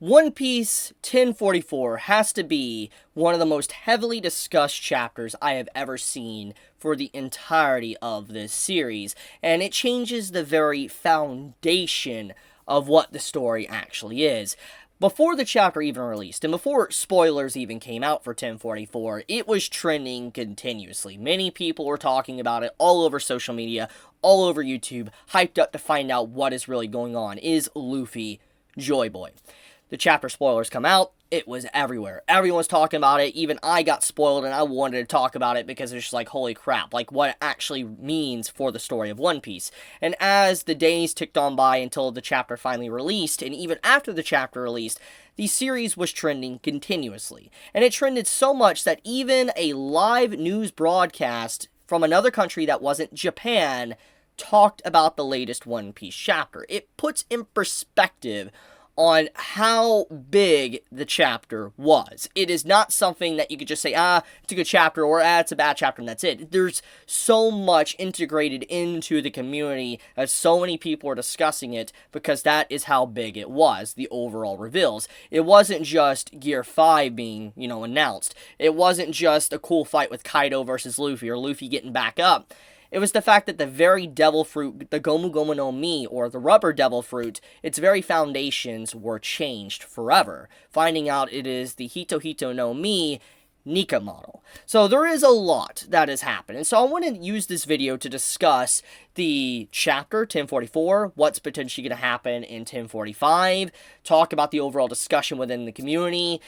One Piece 1044 has to be one of the most heavily discussed chapters I have ever seen for the entirety of this series, and it changes the very foundation of what the story actually is. Before the chapter even released, and before spoilers even came out for 1044, it was trending continuously. Many people were talking about it all over social media, all over YouTube, hyped up to find out what is really going on. Is Luffy Joy Boy? The chapter spoilers come out, it was everywhere. Everyone's talking about it, even I got spoiled and I wanted to talk about it because it's just like, holy crap, like what it actually means for the story of One Piece. And as the days ticked on by until the chapter finally released, and even after the chapter released, the series was trending continuously. And it trended so much that even a live news broadcast from another country that wasn't Japan talked about the latest One Piece chapter. It puts in perspective on how big the chapter was. It is not something that you could just say, it's a good chapter, or it's a bad chapter, and that's it. There's so much integrated into the community, as so many people are discussing it, because that is how big it was, the overall reveals. It wasn't just Gear 5 being, announced. It wasn't just a cool fight with Kaido versus Luffy, or Luffy getting back up. It was the fact that the very devil fruit, the Gomu Gomu no Mi, or the rubber devil fruit, its very foundations were changed forever. Finding out it is the Hito Hito no Mi Nika model. So there is a lot that has happened. And so I want to use this video to discuss the chapter 1044, what's potentially going to happen in 1045, talk about the overall discussion within the community,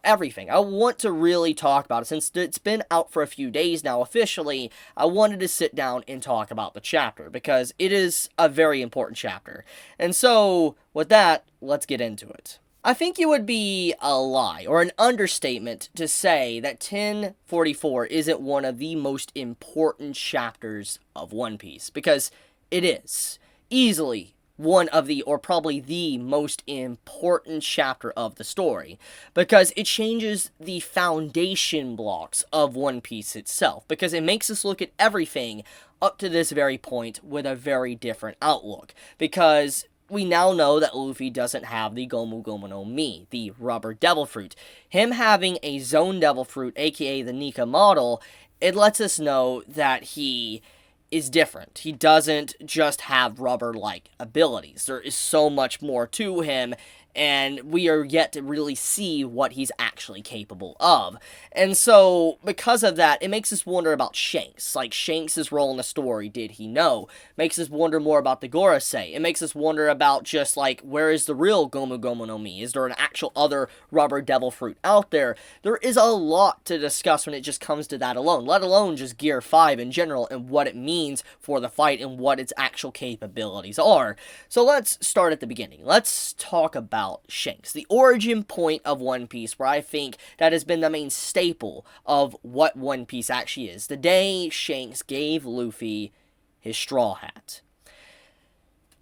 everything. I want to really talk about it. Since it's been out for a few days now officially, I wanted to sit down and talk about the chapter because it is a very important chapter. And so with that, let's get into it. I think it would be a lie or an understatement to say that 1044 isn't one of the most important chapters of One Piece, because it is easily one of the, or probably the most important chapter of the story, because it changes the foundation blocks of One Piece itself, because it makes us look at everything up to this very point with a very different outlook, because we now know that Luffy doesn't have the Gomu Gomu no Mi, the rubber devil fruit. Him having a zone devil fruit, aka the Nika model, it lets us know that he is different. He doesn't just have rubber-like abilities. There is so much more to him, and we are yet to really see what he's actually capable of. And so, because of that, it makes us wonder about Shanks. Like, Shanks' role in the story, did he know? Makes us wonder more about the Gorosei. It makes us wonder about just, like, where is the real Gomu Gomu no Mi? Is there an actual other rubber devil fruit out there? There is a lot to discuss when it just comes to that alone, let alone just Gear 5 in general, and what it means for the fight, and what its actual capabilities are. So let's start at the beginning. Let's talk about Shanks, the origin point of One Piece, where I think that has been the main staple of what One Piece actually is. The day Shanks gave Luffy his straw hat.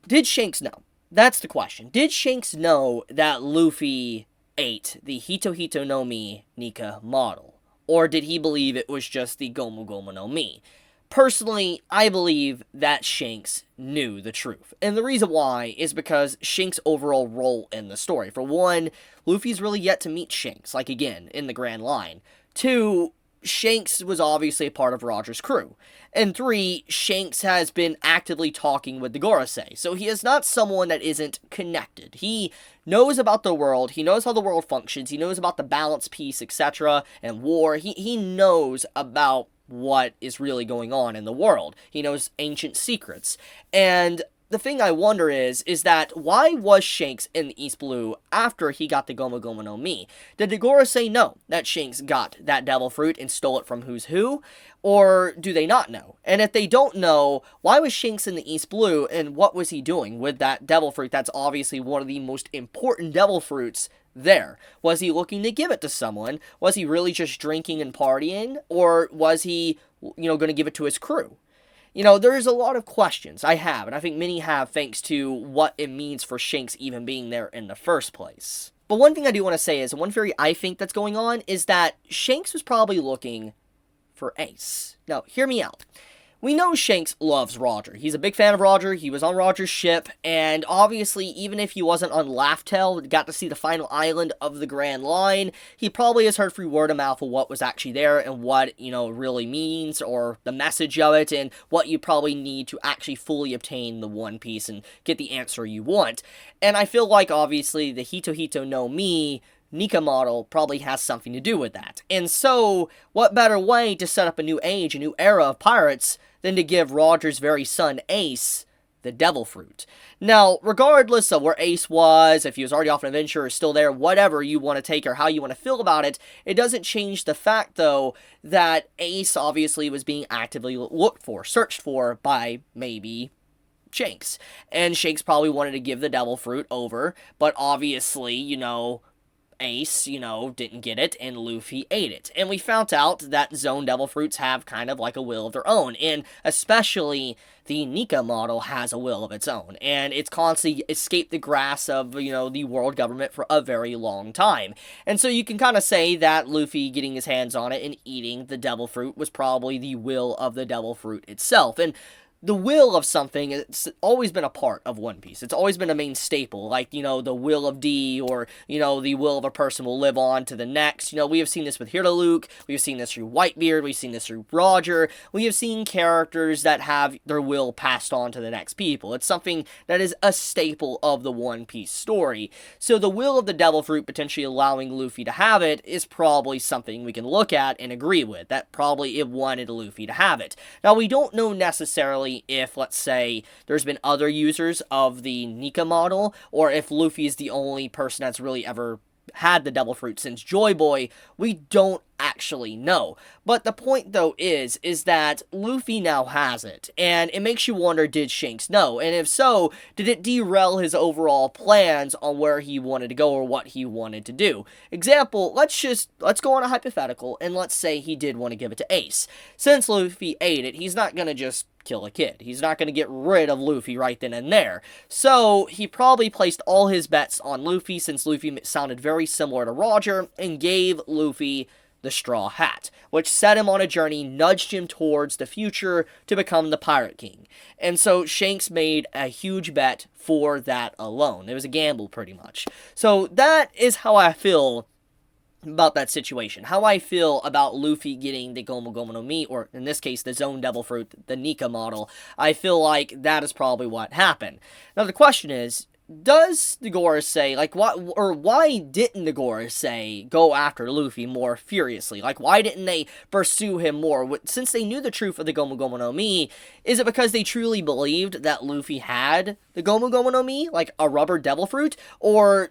Did Shanks know? That's the question. Did Shanks know that Luffy ate the Hito Hito no Mi Nika model? Or did he believe it was just the Gomu Gomu no Mi? Personally, I believe that Shanks knew the truth. And the reason why is because Shanks' overall role in the story. For one, Luffy's really yet to meet Shanks, like again, in the Grand Line. Two, Shanks was obviously a part of Roger's crew. And three, Shanks has been actively talking with the Gorosei. So he is not someone that isn't connected. He knows about the world, he knows how the world functions, he knows about the balance, peace, etc., and war. He knows about what is really going on in the world. He knows ancient secrets. And the thing I wonder is that why was Shanks in the East Blue after he got the Gomu Gomu no Mi? Did the Gorosei know that Shanks got that devil fruit and stole it from who's who? Or do they not know? And if they don't know, why was Shanks in the East Blue, and what was he doing with that devil fruit that's obviously one of the most important devil fruits there? Was he looking to give it to someone? Was he really just drinking and partying? Or was he, going to give it to his crew? There's a lot of questions I have, and I think many have, thanks to what it means for Shanks even being there in the first place. But one thing I do want to say is, one theory I think that's going on is that Shanks was probably looking for Ace. Now, hear me out. We know Shanks loves Roger. He's a big fan of Roger. He was on Roger's ship, and obviously, even if he wasn't on Laugh-Tale, got to see the final island of the Grand Line, he probably has heard through word of mouth of what was actually there and what, really means, or the message of it, and what you probably need to actually fully obtain the One Piece and get the answer you want. And I feel like, obviously, the Hito Hito no Mi Nika model probably has something to do with that. And so, what better way to set up a new age, a new era of pirates, than to give Roger's very son, Ace, the Devil Fruit. Now, regardless of where Ace was, if he was already off an adventure or still there, whatever you want to take or how you want to feel about it, it doesn't change the fact, though, that Ace obviously was being actively looked for, searched for by maybe Shanks. And Shanks probably wanted to give the Devil Fruit over, but obviously, Ace, didn't get it, and Luffy ate it. And we found out that Zone Devil Fruits have kind of like a will of their own, and especially the Nika model has a will of its own, and it's constantly escaped the grasp of, the world government for a very long time. And so you can kind of say that Luffy getting his hands on it and eating the Devil Fruit was probably the will of the Devil Fruit itself. And the will of something, it's always been a part of One Piece. It's always been a main staple, like, the will of D, or, the will of a person will live on to the next. We have seen this with Luke, we have seen this through Whitebeard, we've seen this through Roger, we have seen characters that have their will passed on to the next people. It's something that is a staple of the One Piece story. So the will of the Devil Fruit potentially allowing Luffy to have it is probably something we can look at and agree with, that probably it wanted Luffy to have it. Now, we don't know necessarily if, let's say, there's been other users of the Nika model, or if Luffy is the only person that's really ever had the Devil Fruit since Joy Boy. We don't actually know. But the point, though, is that Luffy now has it, and it makes you wonder, did Shanks know? And if so, did it derail his overall plans on where he wanted to go or what he wanted to do? Example, let's go on a hypothetical, and let's say he did want to give it to Ace. Since Luffy ate it, he's not gonna just kill a kid. He's not going to get rid of Luffy right then and there. So, he probably placed all his bets on Luffy, since Luffy sounded very similar to Roger, and gave Luffy the Straw Hat, which set him on a journey, nudged him towards the future to become the Pirate King. And so Shanks made a huge bet for that alone. It was a gamble, pretty much. So that is how I feel about that situation. How I feel about Luffy getting the Gomu Gomu no Mi, or in this case, the Zone Devil Fruit, the Nika model. I feel like that is probably what happened. Now, the question is, does the Gorosei, why didn't the Gorosei go after Luffy more furiously? Why didn't they pursue him more? Since they knew the truth of the Gomu Gomu no Mi, is it because they truly believed that Luffy had the Gomu Gomu no Mi, like a rubber devil fruit? Or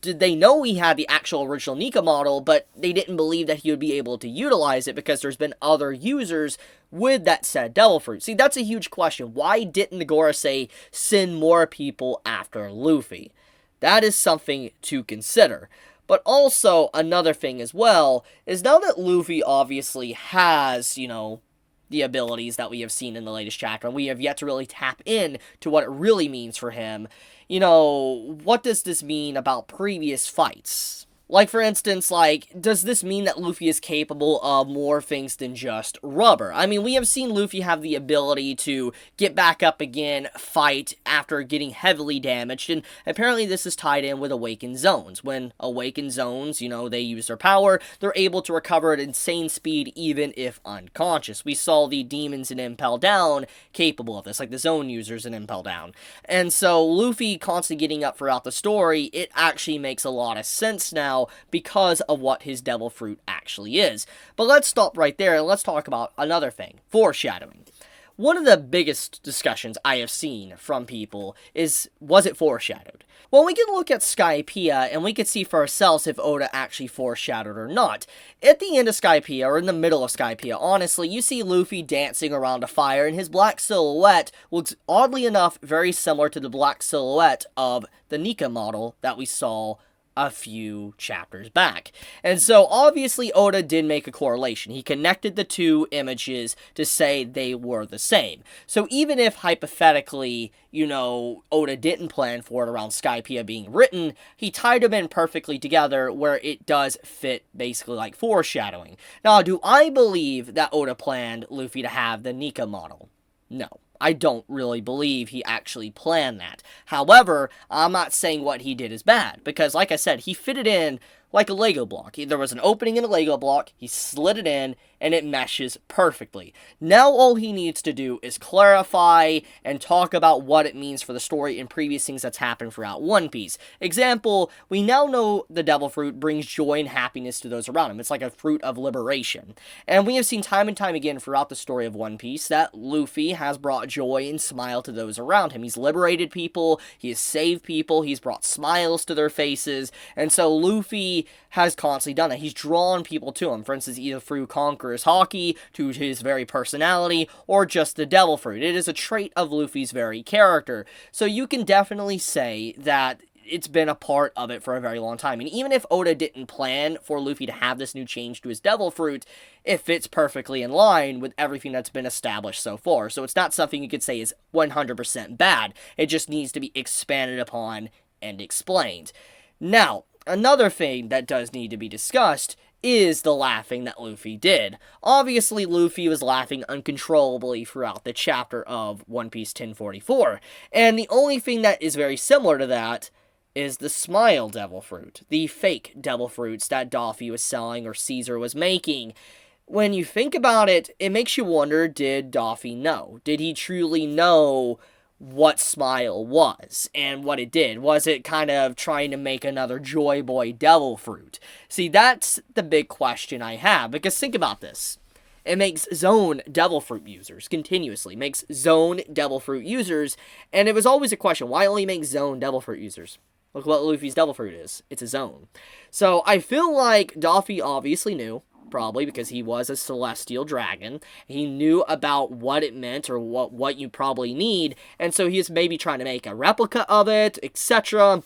did they know he had the actual original Nika model, but they didn't believe that he would be able to utilize it because there's been other users with that said Devil Fruit? See, that's a huge question. Why didn't the Gorosei send more people after Luffy? That is something to consider. But also, another thing as well, is now that Luffy obviously has, the abilities that we have seen in the latest chapter, and we have yet to really tap in to what it really means for him, what does this mean about previous fights? For instance, does this mean that Luffy is capable of more things than just rubber? I mean, we have seen Luffy have the ability to get back up again, fight after getting heavily damaged, and apparently this is tied in with Awakened Zones. When Awakened Zones, they use their power, they're able to recover at insane speed even if unconscious. We saw the demons in Impel Down capable of this, like the Zone users in Impel Down. And so, Luffy constantly getting up throughout the story, it actually makes a lot of sense now, because of what his Devil Fruit actually is. But let's stop right there and let's talk about another thing, foreshadowing. One of the biggest discussions I have seen from people is, was it foreshadowed? Well, we can look at Skypiea and we can see for ourselves if Oda actually foreshadowed or not. At the end of Skypiea, or in the middle of Skypiea, honestly, you see Luffy dancing around a fire, and his black silhouette looks, oddly enough, very similar to the black silhouette of the Nika model that we saw a few chapters back. And so obviously Oda did make a correlation. He connected the two images to say they were the same. So even if hypothetically, Oda didn't plan for it around Skypiea being written, he tied them in perfectly together where it does fit basically like foreshadowing. Now, do I believe that Oda planned Luffy to have the Nika model? No. I don't really believe he actually planned that. However, I'm not saying what he did is bad, because like I said, he fit it in like a Lego block. There was an opening in a Lego block, he slid it in, and it meshes perfectly. Now all he needs to do is clarify and talk about what it means for the story and previous things that's happened throughout One Piece. Example, we now know the Devil Fruit brings joy and happiness to those around him. It's like a fruit of liberation. And we have seen time and time again throughout the story of One Piece that Luffy has brought joy and smile to those around him. He's liberated people, he has saved people, he's brought smiles to their faces, and so Luffy has constantly done that. He's drawn people to him, for instance, either through Conqueror's Haki, to his very personality, or just the Devil Fruit. It is a trait of Luffy's very character. So you can definitely say that it's been a part of it for a very long time. And even if Oda didn't plan for Luffy to have this new change to his Devil Fruit, it fits perfectly in line with everything that's been established so far. So it's not something you could say is 100% bad. It just needs to be expanded upon and explained. Now, another thing that does need to be discussed is the laughing that Luffy did. Obviously, Luffy was laughing uncontrollably throughout the chapter of One Piece 1044, and the only thing that is very similar to that is the Smile Devil Fruit, the fake Devil Fruits that Doffy was selling or Caesar was making. When you think about it, it makes you wonder, did Doffy know? Did he truly know what Smile was and what it did? Was it kind of trying to make another Joy Boy Devil Fruit? See, that's the big question I have, because think about this. It makes Zone Devil Fruit users continuously, makes Zone Devil Fruit users, and it was always a question, why only make Zone Devil Fruit users? Look what Luffy's Devil Fruit is. It's a Zone. So I feel like Doffy obviously knew, probably because he was a celestial dragon. He knew about what it meant or what you probably need, and so he's maybe trying to make a replica of it, etc.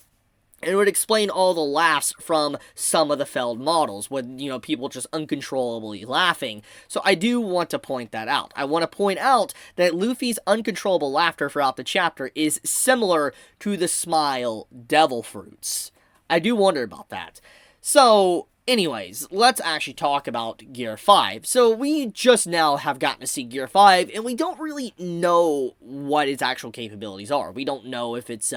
And it would explain all the laughs from some of the failed models, with, people just uncontrollably laughing. So I do want to point that out. I want to point out that Luffy's uncontrollable laughter throughout the chapter is similar to the Smile Devil Fruits. I do wonder about that. So anyways, let's actually talk about Gear 5. So we just now have gotten to see Gear 5, and we don't really know what its actual capabilities are. We don't know if it's,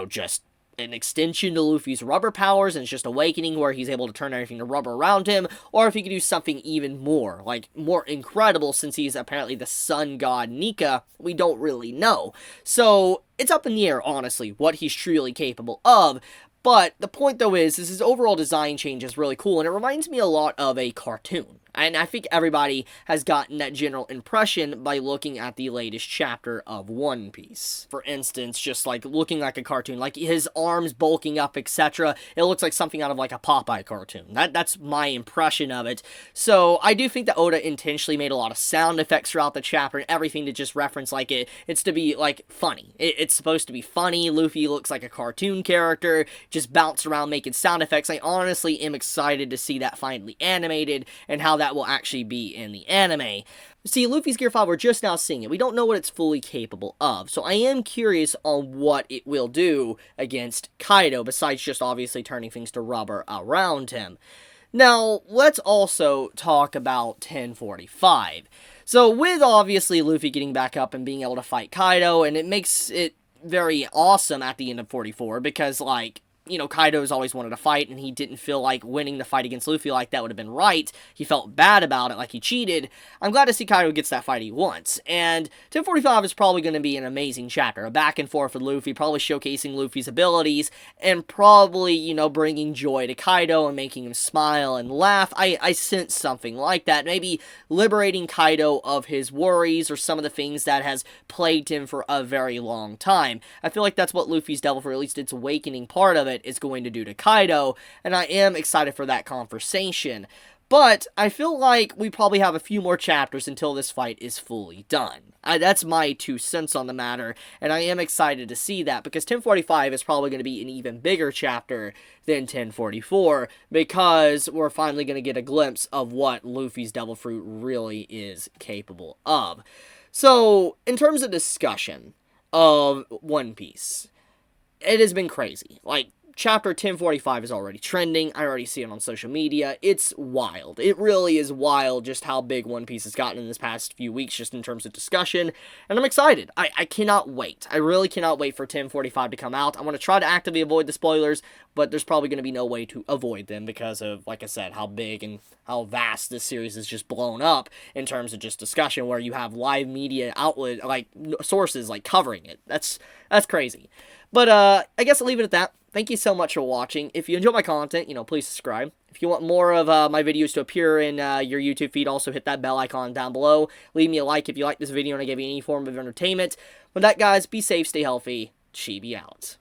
just an extension to Luffy's rubber powers, and it's just awakening where he's able to turn everything to rubber around him, or if he could do something even more, like, more incredible, since he's apparently the sun god Nika. We don't really know. So it's up in the air, honestly, what he's truly capable of. But the point, though, is his overall design change is really cool, and it reminds me a lot of a cartoon. And I think everybody has gotten that general impression by looking at the latest chapter of One Piece. For instance, just like looking like a cartoon, like his arms bulking up, etc. It looks like something out of like a Popeye cartoon. That's my impression of it. So I do think that Oda intentionally made a lot of sound effects throughout the chapter and everything to just reference like it's to be like funny. It's supposed to be funny. Luffy looks like a cartoon character, just bounce around making sound effects. I honestly am excited to see that finally animated and how that will actually be in the anime. See, Luffy's Gear 5, we're just now seeing it. We don't know what it's fully capable of, so I am curious on what it will do against Kaido, besides just obviously turning things to rubber around him. Now, let's also talk about 1045. So, with obviously Luffy getting back up and being able to fight Kaido, and it makes it very awesome at the end of 44, because, like, Kaido's always wanted to fight, and he didn't feel like winning the fight against Luffy like that would have been right. He felt bad about it, like he cheated. I'm glad to see Kaido gets that fight he wants. And 1045 is probably going to be an amazing chapter. A back and forth with Luffy, probably showcasing Luffy's abilities, and probably, bringing joy to Kaido and making him smile and laugh. I sense something like that. Maybe liberating Kaido of his worries or some of the things that has plagued him for a very long time. I feel like that's what Luffy's Devil Fruit, at least its awakening part of it, is going to do to Kaido, and I am excited for that conversation. But I feel like we probably have a few more chapters until this fight is fully done. That's my 2 cents on the matter, and I am excited to see that, because 1045 is probably going to be an even bigger chapter than 1044, because we're finally going to get a glimpse of what Luffy's Devil Fruit really is capable of. So, in terms of discussion of One Piece, it has been crazy. Like, chapter 1045 is already trending. I already see it on social media. It's wild. It really is wild just how big One Piece has gotten in this past few weeks, just in terms of discussion. And I'm excited. I cannot wait. I really cannot wait for 1045 to come out. I want to try to actively avoid the spoilers, but there's probably going to be no way to avoid them because of, like I said, how big and how vast this series is just blown up in terms of just discussion, where you have live media outlet, like, sources, like, covering it. That's crazy. But, I guess I'll leave it at that. Thank you so much for watching. If you enjoy my content, please subscribe. If you want more of my videos to appear in your YouTube feed, also hit that bell icon down below. Leave me a like if you like this video and I give you any form of entertainment. With that, guys, be safe, stay healthy. Chibi out.